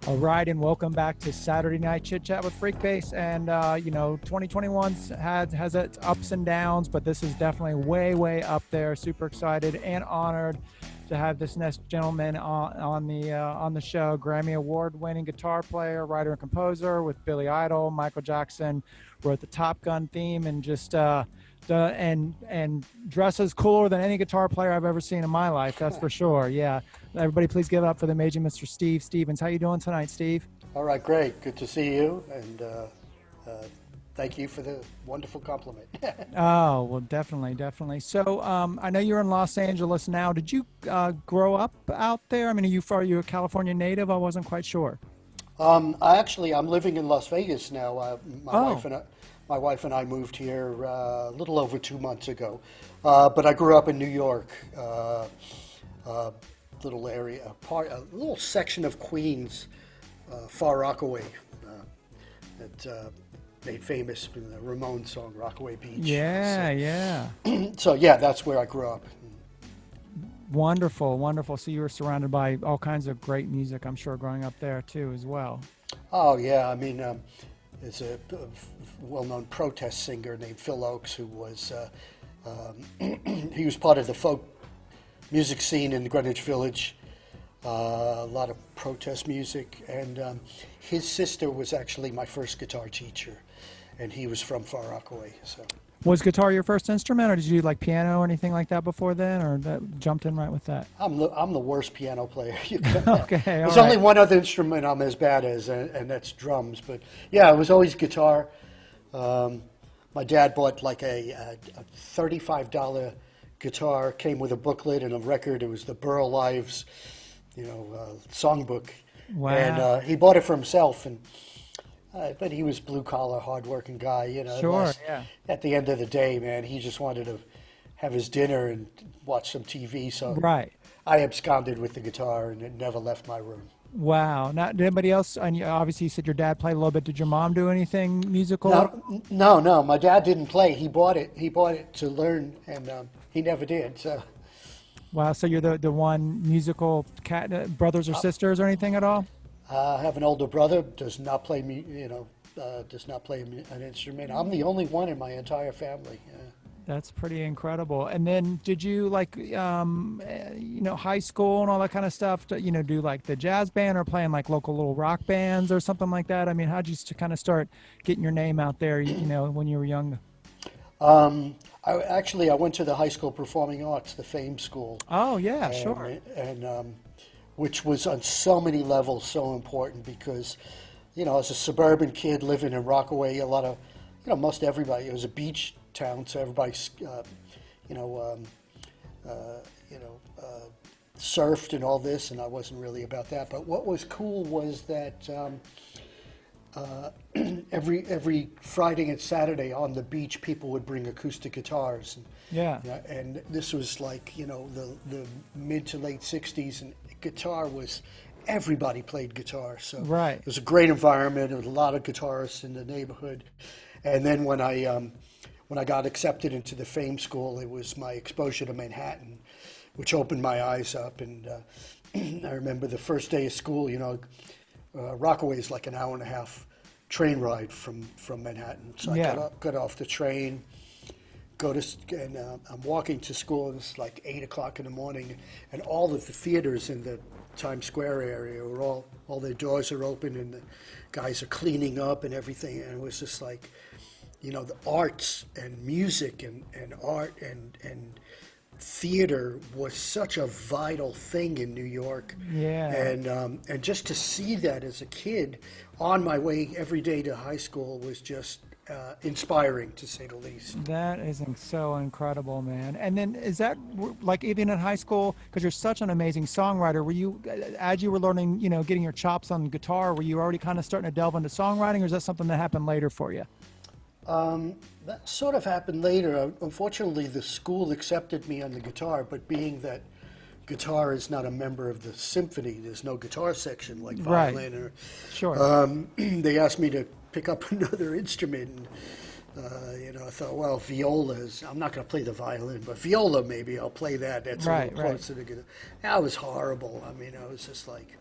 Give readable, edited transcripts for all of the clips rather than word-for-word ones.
All right, and welcome back to Saturday Night Chit Chat with FreekBass. And 2021 has its ups and downs, but this is definitely way up there. Super excited and honored to have this next gentleman on the show. Grammy Award-winning guitar player, writer, and composer with Billy Idol, Michael Jackson. Wrote the Top Gun theme and just and dresses cooler than any guitar player I've ever seen in my life. That's for sure. Yeah. Everybody, please give it up for the amazing Mr. Steve Stevens. How you doing tonight, Steve? All right, great. Good to see you, and thank you for the wonderful compliment. Oh, well, definitely. So, I know you're in Los Angeles now. Did you grow up out there? I mean, are you a California native? I wasn't quite sure. I'm living in Las Vegas now. Oh, My wife and I moved here a little over 2 months ago, but I grew up in New York. Little area, a little section of Queens, Far Rockaway, that made famous in the Ramones song "Rockaway Beach." yeah. So yeah, that's where I grew up. Wonderful. So you were surrounded by all kinds of great music, I'm sure, growing up there too, as well. Oh yeah, I mean, there's a well-known protest singer named Phil Oakes who was he was part of the folk music scene in Greenwich Village, a lot of protest music, and his sister was actually my first guitar teacher, and he was from Far Rockaway. So, Was guitar your first instrument, or did you do like piano or anything like that before then, or that jumped in right with that? I'm the worst piano player you can. Okay, all There's only right. one other instrument I'm as bad as, and that's drums. But yeah, it was always guitar. My dad bought like a $35 guitar, came with a booklet and a record. It was the Burl Lives, songbook, Wow. and he bought it for himself. And but he was blue collar, hardworking guy. Sure, yeah. At the end of the day, man, he just wanted to have his dinner and watch some TV. So Right. I absconded with the guitar, and it never left my room. Wow. Now, did anybody else? And obviously, you said your dad played a little bit. Did your mom do anything musical? No. My dad didn't play. He bought it. He bought it to learn, and he never did. So Wow. So you're the one musical cat, brothers or sisters or anything at all? I have an older brother. Does not play me. Does not play an instrument. I'm the only one in my entire family. That's pretty incredible. And then did you like, high school and all that kind of stuff, do like the jazz band or playing like local little rock bands or something like that? I mean, how'd you kind of start getting your name out there, when you were young? I went to the high school performing arts, the Fame School, Oh, yeah, sure. and which was on so many levels so important because, as a suburban kid living in Rockaway, a lot of, most everybody, it was a beach town, so everybody, you know, um, surfed and all this, and I wasn't really about that. But what was cool was that every Friday and Saturday on the beach, people would bring acoustic guitars, Yeah. and this was like the mid to late '60s, and guitar was everybody played guitar, so Right. it was a great environment. There was a lot of guitarists in the neighborhood, and then when I got accepted into the Fame School, it was my exposure to Manhattan, which opened my eyes up. And I remember the first day of school, Rockaway is like an hour and a half train ride from Manhattan. So Yeah. I got off the train, and I'm walking to school, and it's like 8 o'clock in the morning, and all of the theaters in the Times Square area were all their doors are open, and the guys are cleaning up and everything. And it was just like, the arts and music and art and theater was such a vital thing in New York. Yeah. And just to see that as a kid on my way every day to high school was just inspiring, to say the least. That is so incredible, man. And then is that like even in high school, because you're such an amazing songwriter, were you, as you were learning, getting your chops on guitar, were you already kind of starting to delve into songwriting, or is that something that happened later for you? That sort of happened later. Unfortunately, the school accepted me on the guitar, but being that guitar is not a member of the symphony, there's no guitar section like Right. violin or Sure. they asked me to pick up another instrument. And, I thought, well, violas. I'm not going to play the violin, but viola maybe I'll play that. That's a Right, little right. closer to guitar. That was horrible. I mean, I was just like,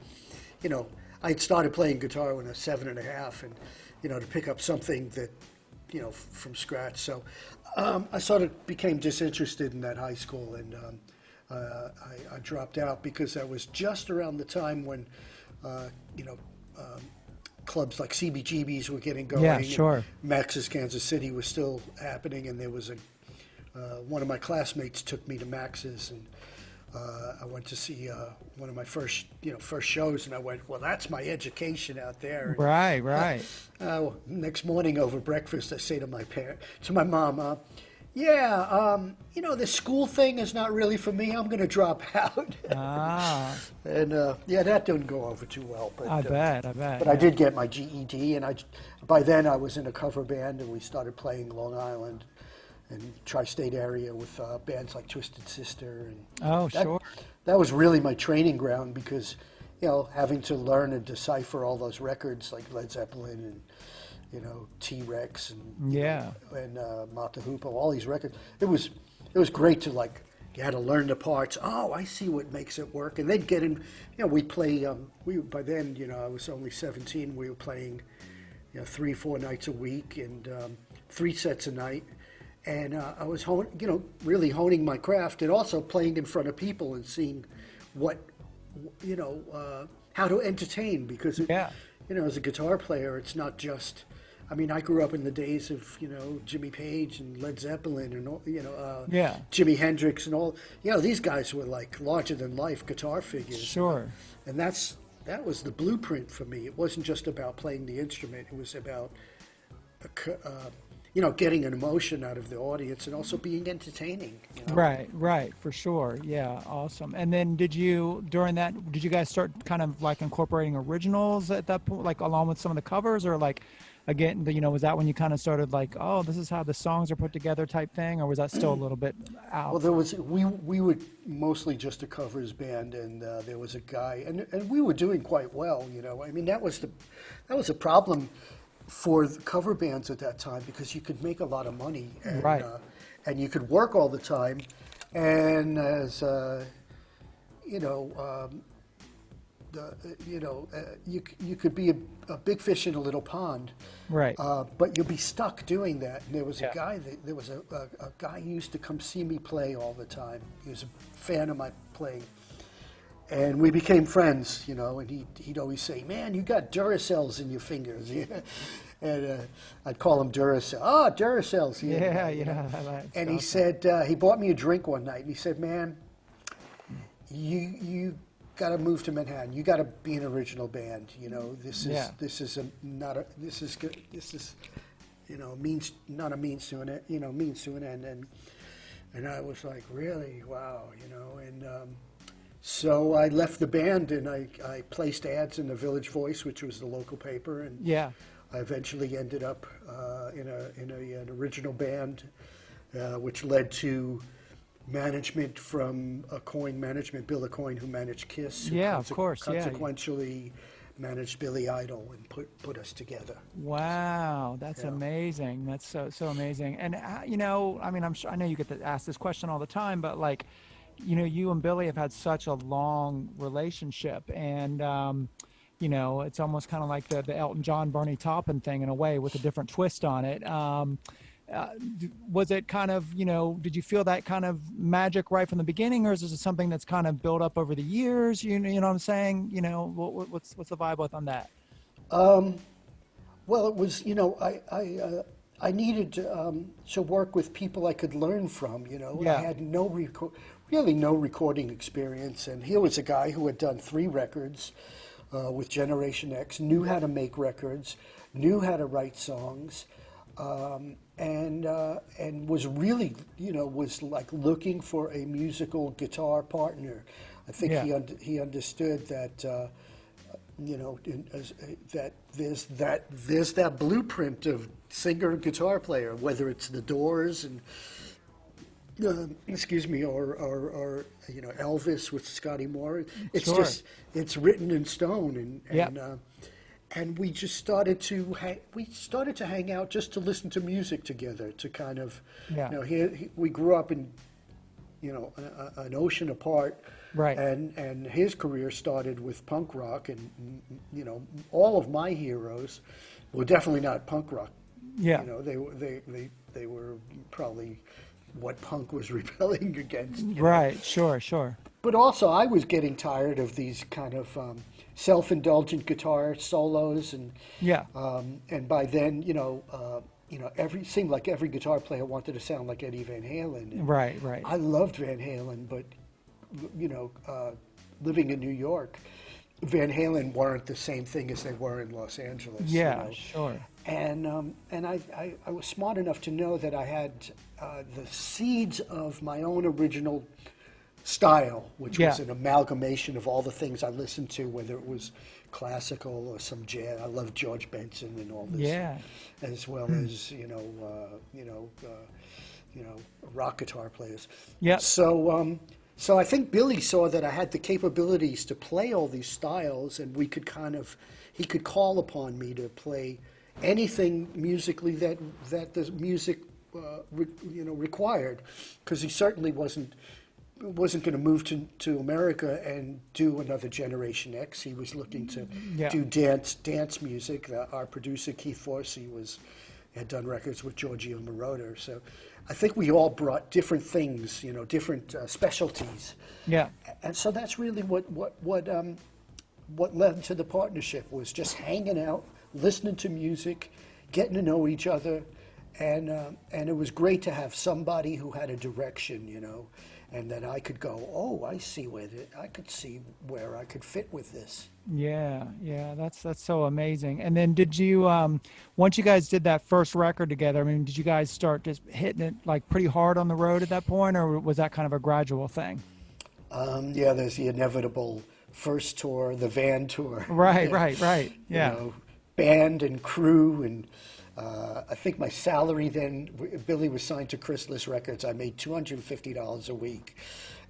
you know, I'd started playing guitar when I was 7.5, and to pick up something that from scratch. So I sort of became disinterested in that high school, and I dropped out because that was just around the time when clubs like CBGB's were getting going. Yeah, sure. Max's Kansas City was still happening, and there was one of my classmates took me to Max's, and I went to see one of my first shows, and I went, well, that's my education out there. Right, right. Next morning over breakfast, I say to my mom, this school thing is not really for me. I'm going to drop out. And that didn't go over too well. But I bet. But I did get my GED, and by then I was in a cover band, and we started playing Long Island and tri-state area with bands like Twisted Sister. And sure. That was really my training ground, because, having to learn and decipher all those records like Led Zeppelin and, T-Rex and Mata Hoopo, all these records. It was great to, like, you had to learn the parts. Oh, I see what makes it work. And they'd get in, we'd play, by then, I was only 17, we were playing, 3-4 nights a week, and 3 sets a night. And I was, really honing my craft, and also playing in front of people and seeing what, how to entertain. Because, as a guitar player, it's not just, I grew up in the days of, Jimmy Page and Led Zeppelin and, Jimi Hendrix and all. These guys were like larger than life guitar figures. Sure. And that was the blueprint for me. It wasn't just about playing the instrument. It was about getting an emotion out of the audience and also being entertaining. Right, for sure. Yeah, awesome. And then did you guys start kind of like incorporating originals at that point, like along with some of the covers, or like, again, was that when you kind of started like, oh, this is how the songs are put together type thing, or was that still a little bit out? Well, we were mostly just a covers band, and there was a guy, and we were doing quite well, that was the problem for the cover bands at that time, because you could make a lot of money, and, right. And you could work all the time, and as you could be a big fish in a little pond, right? But you'll be stuck doing that. And there was a guy who used to come see me play all the time. He was a fan of my playing. And we became friends, and he'd always say, man, you got Duracells in your fingers. And I'd call him Duracell. Oh, Duracells. And he said, he bought me a drink one night, and he said, man, you got to move to Manhattan. You got to be an original band. This is means not a means to an means to an end. And I was like, really, wow, and. So I left the band, and I placed ads in the Village Voice, which was the local paper, and I eventually ended up in an original band, which led to management from Bill Aucoin, who managed Kiss. Of course. Consequentially managed Billy Idol and put us together. Wow, that's amazing. That's so amazing. And I'm sure, I know you get to ask this question all the time, but like, you and Billy have had such a long relationship, and it's almost kind of like the Elton John, Bernie Taupin thing in a way, with a different twist on it. Was it kind of, did you feel that kind of magic right from the beginning, or is this something that's kind of built up over the years? You know what I'm saying? What's the vibe on that? Well, it was, I needed to work with people I could learn from. I had really no recording experience, and here was a guy who had done 3 records with Generation X, knew how to make records, knew how to write songs, and was really, was like looking for a musical guitar partner. I think he understood that. That there's that blueprint of singer and guitar player, whether it's the Doors and or Elvis with Scotty Moore. It's it's written in stone, and we just started to hang out just to listen to music together, to kind of we grew up in an ocean apart. Right. And his career started with punk rock, and you know, all of my heroes were definitely not punk rock. Yeah. You know, they were probably what punk was rebelling against. You know? Right. Sure. Sure. But also, I was getting tired of these kind of self-indulgent guitar solos, Yeah. and by then, every seemed like every guitar player wanted to sound like Eddie Van Halen. And Right. Right. I loved Van Halen, but living in New York, Van Halen weren't the same thing as they were in Los Angeles. Yeah. Sure. And I was smart enough to know that I had the seeds of my own original style, which was Yeah. an amalgamation of all the things I listened to, whether it was classical or some jazz. I love George Benson and all this, Yeah. as well as rock guitar players. Yep. So I think Billy saw that I had the capabilities to play all these styles, and he could call upon me to play anything musically that the music required, because he certainly wasn't going to move to America and do another Generation X. He was looking to Yeah. do dance music. Our producer Keith Forsey had done records with Giorgio Moroder. So I think we all brought different things, different specialties. Yeah. And so that's really what led to the partnership, was just hanging out, listening to music, getting to know each other, and it was great to have somebody who had a direction, and that I could go, oh, I could see where I could fit with this. Yeah, yeah, that's so amazing. And then did you once you guys did that first record together, I mean, did you guys start just hitting it like pretty hard on the road at that point, or was that kind of a gradual thing? Yeah, there's the inevitable first tour, the van tour. Right, right. Yeah. Band and crew, and I think my salary then, Billy was signed to Chrysalis Records. I made $250 a week,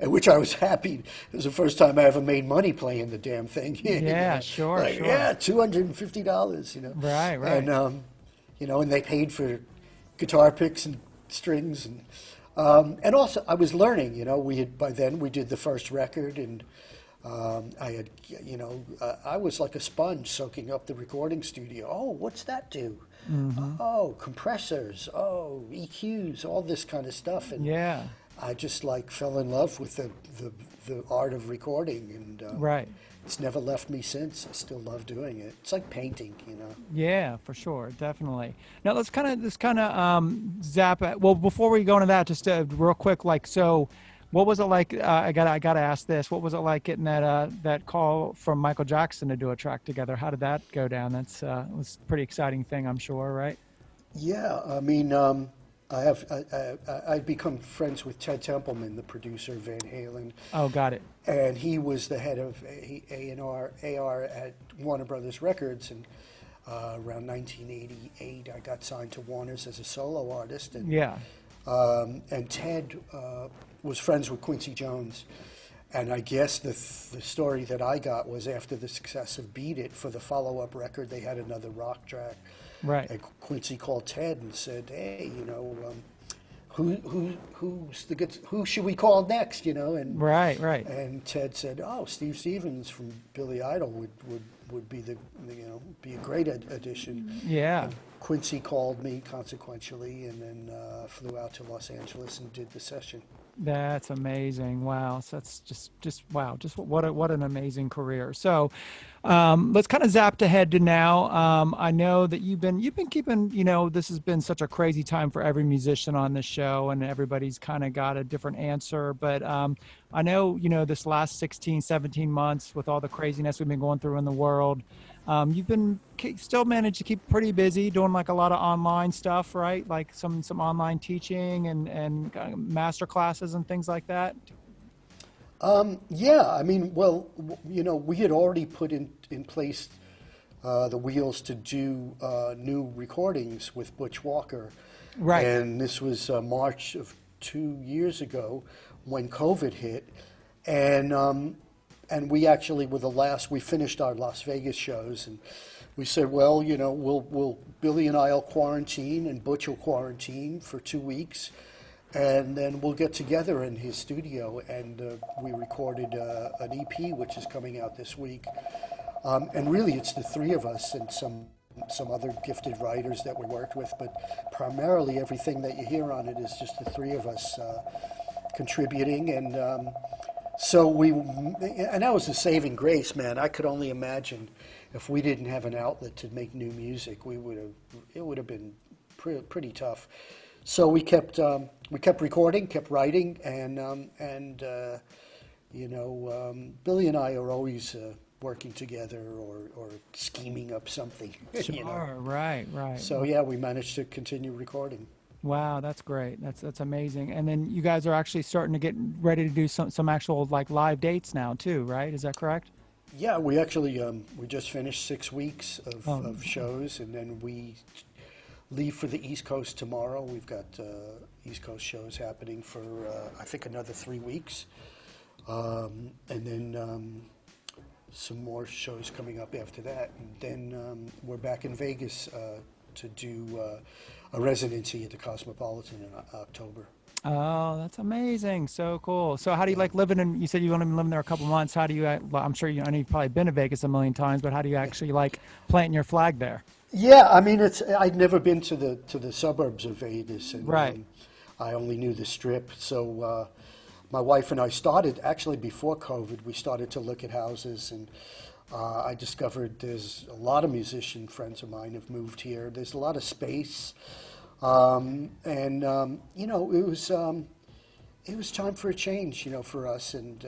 which I was happy. It was the first time I ever made money playing the damn thing. Yeah, sure. Yeah, $250, Right. And, and they paid for guitar picks and strings. And also I was learning, by then we did the first record, and I had, I was like a sponge soaking up the recording studio. Oh, what's that do? Mm-hmm. Oh, compressors. Oh, EQs, all this kind of stuff. And Yeah. I just fell in love with the art of recording, and Right. it's never left me since. I still love doing it. It's like painting, Yeah, for sure, definitely. Now let's kind of zap at, well, before we go into that, just real quick, so what was it like? I gotta ask this. What was it like getting that call from Michael Jackson to do a track together? How did that go down? That's was a pretty exciting thing, I'm sure, right? Yeah, I mean, I'd become friends with Ted Templeman, the producer of Van Halen. Oh, got it. And he was the head of A&R at Warner Brothers Records, and around 1988, I got signed to Warner's as a solo artist. And Yeah. And Ted was friends with Quincy Jones. And I guess the story that I got was, after the success of Beat It, for the follow-up record, they had another rock track. Right. And Quincy called Ted and said, "Hey, who should we call next?" And Right. and Ted said, "Oh, Steve Stevens from Billy Idol would be be a great addition." Yeah. And Quincy called me consequentially, and then flew out to Los Angeles and did the session. That's amazing. Wow. So that's just wow. Just what an amazing career. So let's kind of zap ahead to now. I know that you've been keeping, this has been such a crazy time for every musician on this show, and everybody's kind of got a different answer. But I know, this last 16, 17 months with all the craziness we've been going through in the world, you've been still managed to keep pretty busy doing a lot of online stuff, right? Like some online teaching and master classes and things like that. Yeah, I mean, well, we had already put in place the wheels to do new recordings with Butch Walker. Right. And this was March of 2 years ago when COVID hit. And we actually were we finished our Las Vegas shows, and we said, well, Billy and I'll quarantine, and Butch will quarantine for 2 weeks. And then we'll get together in his studio, and we recorded an EP, which is coming out this week. And really, it's the three of us and some other gifted writers that we worked with, but primarily everything that you hear on it is just the three of us contributing. And and that was a saving grace, man. I could only imagine if we didn't have an outlet to make new music, it would have been pretty tough. So we kept recording, kept writing, and Billy and I are always working together or scheming up something. Sure, right. So yeah, we managed to continue recording. Wow, that's great. That's amazing. And then you guys are actually starting to get ready to do some actual like live dates now too, right? Is that correct? Yeah, we actually we just finished 6 weeks of shows, and then we leave for the East Coast tomorrow. We've got East Coast shows happening for I think another 3 weeks, and then some more shows coming up after that. And then we're back in Vegas to do a residency at the Cosmopolitan in October. Oh, that's amazing. So cool. So how do you like living in, you said you've only been living there a couple months. How do you, I'm sure I know you've probably been to Vegas a million times, but how do you actually like planting your flag there? Yeah, I mean, I'd never been to the suburbs of Vegas, and right. I only knew the Strip. So my wife and I started, actually before COVID, we started to look at houses, and I discovered there's a lot of musician friends of mine have moved here. There's a lot of space, and it was time for a change, for us, and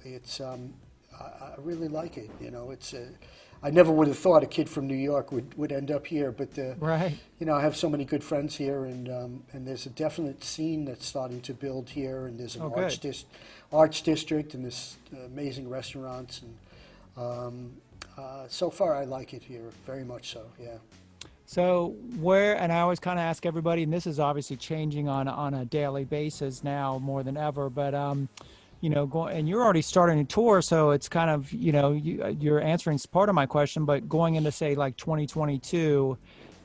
it's I really like it. It's I never would have thought a kid from New York would end up here, but right. I have so many good friends here, and there's a definite scene that's starting to build here, and there's an arts district, and there's amazing restaurants, and so far I like it here very much so. Yeah. So and I always kind of ask everybody, and this is obviously changing on a daily basis now more than ever, but and you're already starting a tour, so it's kind of, you're answering part of my question, but going into say like 2022,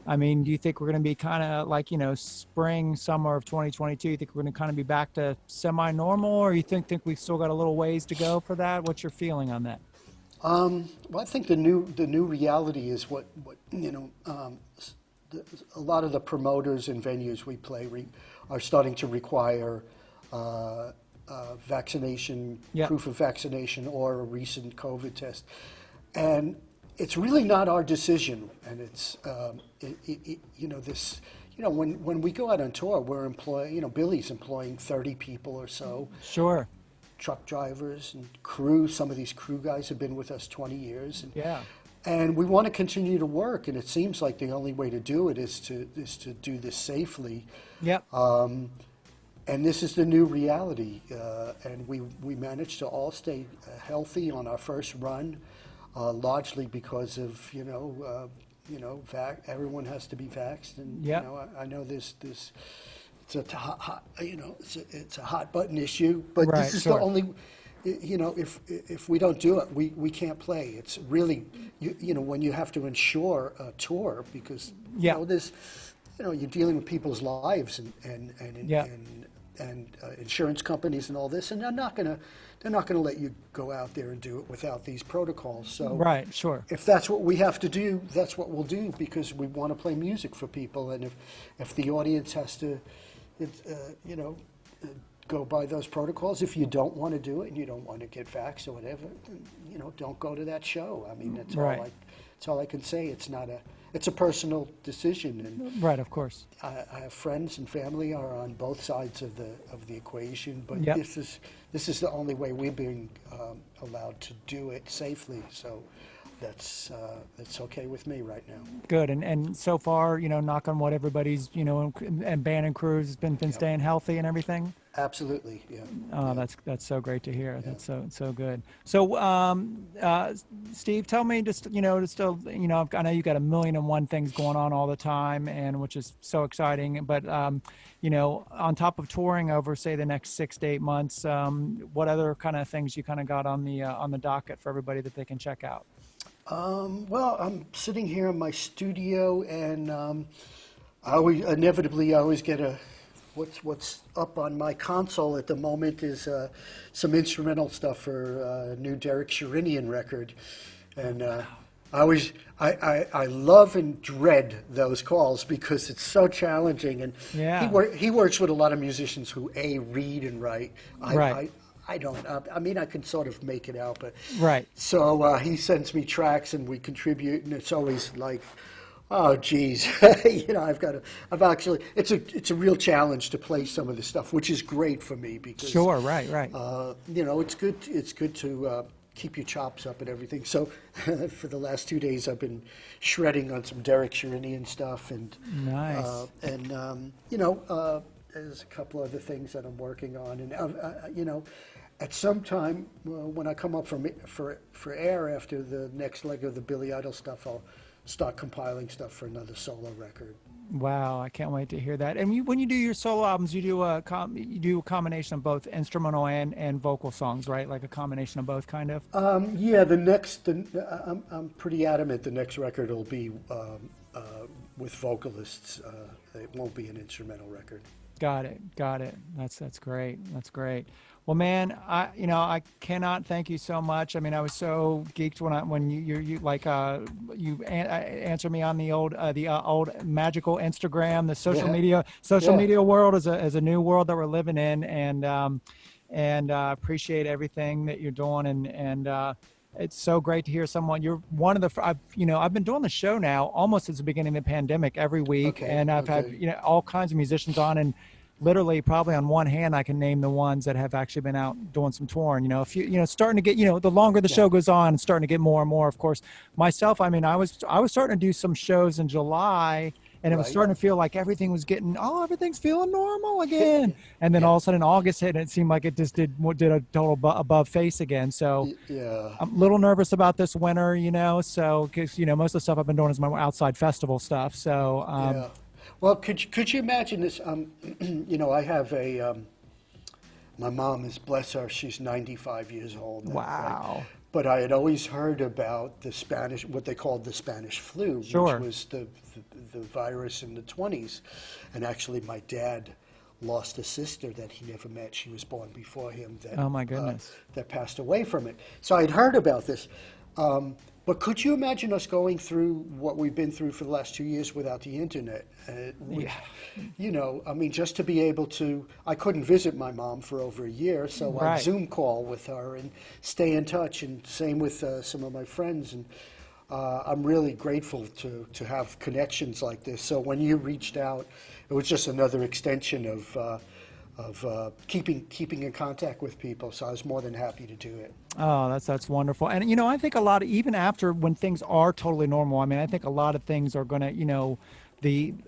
I mean, do you think we're going to be kind of like, spring, summer of 2022, you think we're going to kind of be back to semi-normal, or you think we've still got a little ways to go for that? What's your feeling on that? Well, I think the new reality is what a lot of the promoters and venues we play are starting to require vaccination, proof of vaccination, or a recent COVID test, and it's really not our decision. And it's when we go out on tour, we're employing, Billy's employing 30 people or so. Sure. Truck drivers and crew. Some of these crew guys have been with us 20 years. And we want to continue to work, and it seems like the only way to do it is to do this safely. Yep. And this is the new reality. And we managed to all stay healthy on our first run, largely because of everyone has to be vaxxed, and I know this. It's a hot button issue, but this is the only, if we don't do it, we can't play. It's really, when you have to insure a tour, because there's, you're dealing with people's lives and insurance companies and all this, and they're not gonna let you go out there and do it without these protocols. So right, sure. If that's what we have to do, that's what we'll do, because we want to play music for people, and if the audience has to go by those protocols. If you don't want to do it and you don't want to get vaxxed or whatever, then, don't go to that show. I mean, that's all I can say. It's a personal decision. And right, of course. I have friends and family are on both sides of the equation, but this is the only way we're being allowed to do it safely. So that's okay with me right now. Good. And so far, knock on wood, everybody's, and band and crews has been staying healthy and everything. Absolutely, yeah. Oh, that's so great to hear. Yeah. That's so good. So, Steve, tell me just, I know you got a million and one things going on all the time, and which is so exciting. But, on top of touring over, say, the next 6 to 8 months, what other kind of things you kind of got on the docket for everybody that they can check out? Well, I'm sitting here in my studio, and I always get a what's up on my console at the moment is some instrumental stuff for a new Derek Sherinian record, and I love and dread those calls because it's so challenging, and he works with a lot of musicians who read and write. I don't. I mean, I can sort of make it out, but So he sends me tracks, and we contribute, and it's always like, oh, geez, you know, it's a real challenge to play some of the stuff, which is great for me because you know, it's good to keep your chops up and everything. So for the last 2 days, I've been shredding on some Derek Sherinian stuff, and you know, there's a couple other things that I'm working on, and you know, at some time when I come up for air after the next leg of the Billy Idol stuff, I'll start compiling stuff for another solo record. Wow, I can't wait to hear that. And when you do your solo albums, you do a combination of both instrumental and vocal songs, right? Like a combination of both, kind of. Yeah, I'm pretty adamant the next record will be with vocalists. It won't be an instrumental record. Got it. That's great. That's great. Well, man, I cannot thank you so much. I mean, I was so geeked when you answered me on the old magical Instagram. The social media world is a new world that we're living in, and appreciate everything that you're doing, and it's so great to hear someone. You're one of the I've been doing the show now almost since the beginning of the pandemic every week, and I've had all kinds of musicians on, and literally probably on one hand I can name the ones that have actually been out doing some touring. You know, if you starting to get, the longer the show goes on, it's starting to get more and more. Of course, myself, I mean, I was starting to do some shows in July, and it was starting to feel like everything's feeling normal again. And then all of a sudden August hit, and it seemed like it just did a total above face again. So I'm a little nervous about this winter, so because most of the stuff I've been doing is my outside festival stuff. So well, could you imagine this? I have my mom is, bless her, she's 95 years old now. Wow. Right? But I had always heard about the Spanish, what they called the Spanish flu, which was the virus in the 20s. And actually, my dad lost a sister that he never met. She was born before him. Oh, my goodness. That passed away from it. So I'd heard about this. But could you imagine us going through what we've been through for the last 2 years without the internet? I mean, just to be able to, I couldn't visit my mom for over a year, so I'd Zoom call with her and stay in touch, and same with some of my friends. And I'm really grateful to have connections like this. So when you reached out, it was just another extension of keeping in contact with people. So I was more than happy to do it. Oh, that's wonderful. And, I think a lot of, even after when things are totally normal, I mean, I think a lot of things are going to,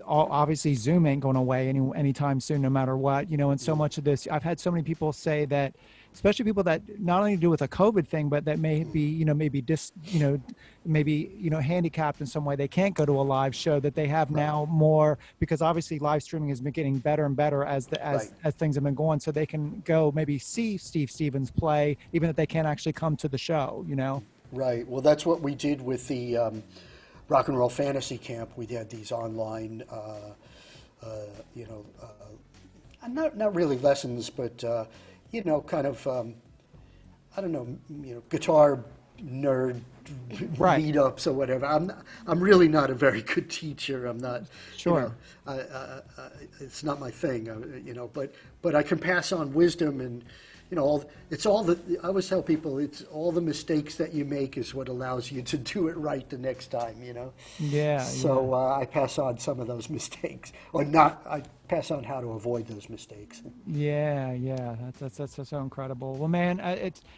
obviously Zoom ain't going away anytime soon, no matter what, and so much of this, I've had so many people say that, especially people that not only do with a COVID thing, but that may be, maybe handicapped in some way. They can't go to a live show, that they have now more, because obviously live streaming has been getting better and better as things have been going. So they can go maybe see Steve Stevens play, even if they can't actually come to the show, Right. Well, that's what we did with the Rock and Roll Fantasy Camp. We had these online, not really lessons, but kind of, I don't know, guitar nerd meetups or whatever. I'm really not a very good teacher. I'm not. Sure. It's not my thing. But I can pass on wisdom, and I always tell people, it's all the mistakes that you make is what allows you to do it right the next time. Yeah. So I pass on some of those mistakes, or not. I pass on how to avoid those mistakes. Yeah. That's so incredible. Well, man,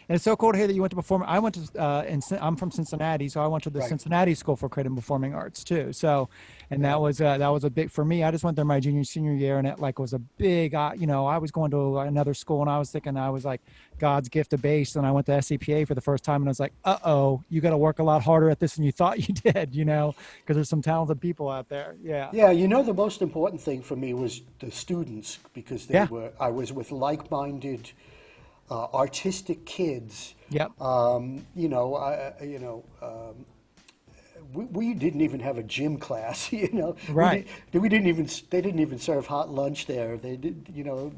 it's so cool to hear that you went to perform. I went to, I'm from Cincinnati, so I went to the Cincinnati School for Creative and Performing Arts too. So, and that was a big, for me, I just went there my senior year, and it was a big, I was going to another school, and I was thinking, I was like God's gift to bass. And I went to SCPA for the first time, and I was like, you got to work a lot harder at this than you thought you did, because there's some talented people out there. Yeah. Yeah. The most important thing for me was the students, because I was with like-minded, artistic kids. Yep. we didn't even have a gym class, you know. Right. We didn't even, they didn't even serve hot lunch there. They did, you know,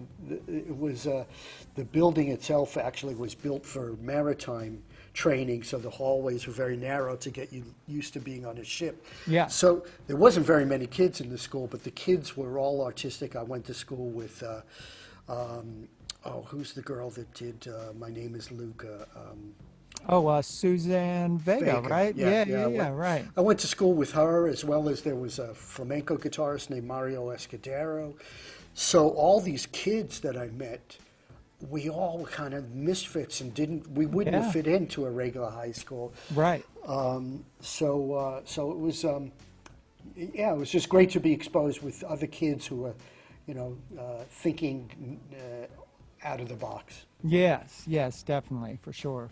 it was, the building itself actually was built for maritime training, so the hallways were very narrow to get you used to being on a ship. Yeah. So there wasn't very many kids in the school, but the kids were all artistic. I went to school with, who's the girl that did My Name is Luca? Suzanne Vega, right? Yeah, right. I went to school with her, as well as there was a flamenco guitarist named Mario Escudero. So all these kids that I met, we all were kind of misfits and we wouldn't fit into a regular high school. Right. So it was, it was just great to be exposed with other kids who were, you know, thinking out of the box. Yes, definitely, for sure,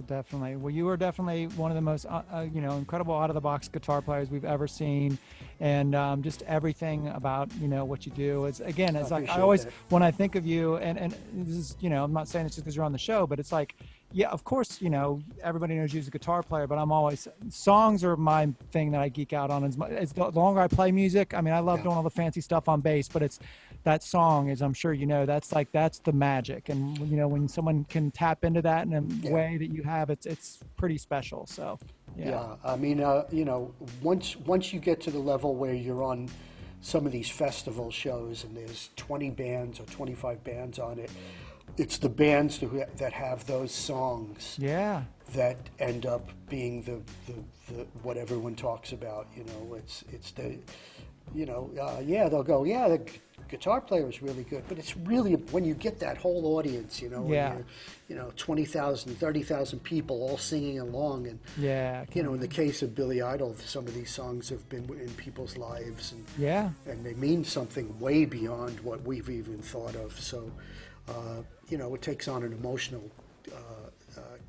definitely. Well, you are definitely one of the most, incredible out-of-the-box guitar players we've ever seen, and just everything about, what you do. It's again, it's like I always, when I think of you, and this is, I'm not saying it's just because you're on the show, but it's like, yeah, of course, everybody knows you as a guitar player, but I'm always, songs are my thing that I geek out on. As the longer I play music, I mean, I love doing all the fancy stuff on bass, but it's that song, as I'm sure you know, that's the magic. And, when someone can tap into that in a way that you have, it's pretty special. So, I mean, once you get to the level where you're on some of these festival shows and there's 20 bands or 25 bands on it, it's the bands that have those songs that end up being the what everyone talks about. It's the, they'll go, the guitar player is really good, but it's really when you get that whole audience, when you're, 20,000, 30,000 people all singing along, and in the case of Billy Idol, some of these songs have been in people's lives, and they mean something way beyond what we've even thought of. So. It takes on an emotional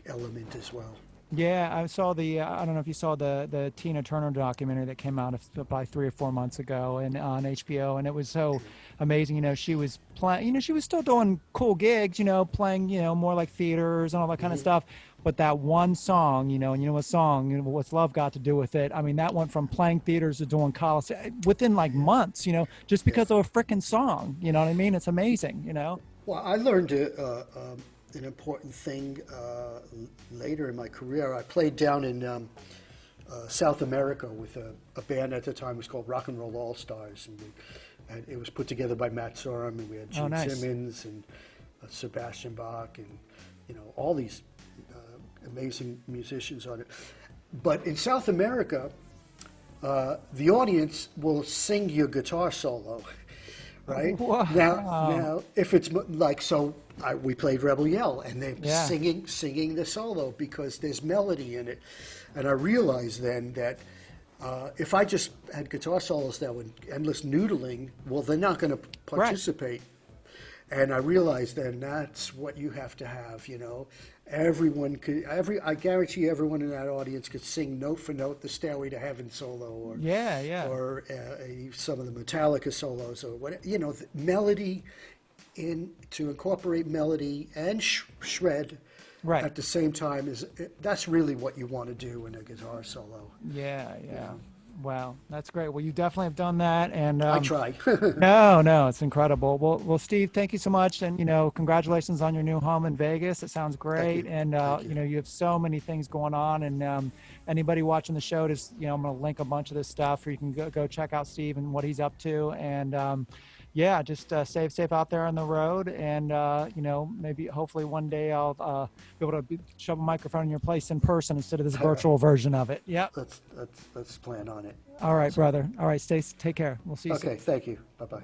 element as well. Yeah, I saw I don't know if you saw the Tina Turner documentary that came out about 3 or 4 months ago and on HBO, and it was so amazing. She was playing, she was still doing cool gigs, playing, more like theaters and all that kind of stuff. But that one song, what song, what's love got to do with it? I mean, that went from playing theaters to doing college within like months, just because of a freaking song. You know what I mean? It's amazing, Well, I learned an important thing later in my career. I played down in South America with a band at the time. It was called Rock and Roll All Stars, and it was put together by Matt Sorum, and we had Gene Simmons and Sebastian Bach, and all these amazing musicians on it. But in South America, the audience will sing your guitar solo. Right? Wow. Now, if it's like, we played Rebel Yell, and they're singing the solo because there's melody in it. And I realized then that if I just had guitar solos that were endless noodling, well, they're not going to participate. Right. And I realized then that's what you have to have, Everyone could, I guarantee everyone in that audience could sing note for note the Stairway to Heaven solo, or or some of the Metallica solos, or what, melody to incorporate melody and shred at the same time that's really what you want to do in a guitar solo. Yeah. Wow, that's great. Well, you definitely have done that, and I try. No, it's incredible. Well, Steve, thank you so much, and congratulations on your new home in Vegas. It sounds great, and you have so many things going on, and anybody watching the show, just I'm going to link a bunch of this stuff, or you can go check out Steve and what he's up to, and just stay safe out there on the road, and maybe hopefully one day I'll be able to shove a microphone in your place in person instead of this virtual version of it. Yeah. Let's plan on it. All right, brother. All right, take care. We'll see you soon. Okay, thank you. Bye-bye.